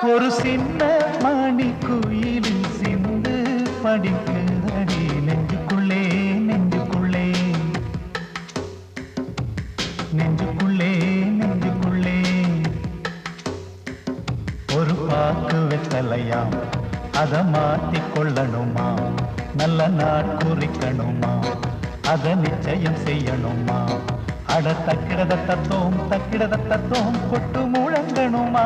ஒரு சின்ன மணி குயிலின் சிந்து படிக்குதடி நெஞ்சுக்குள்ளே நெஞ்சுக்குள்ளே நெஞ்சுக்குள்ளே நெஞ்சுக்குள்ளே ஒரு பாக்கு வெத்தலையா அத மாத்திக் கொள்ளணுமா நல்ல நாள் குறிக்கணுமா அத நிச்சயம் செய்யணுமா அட தக்கிடத தத்தோம் கொட்டு முழங்கணுமா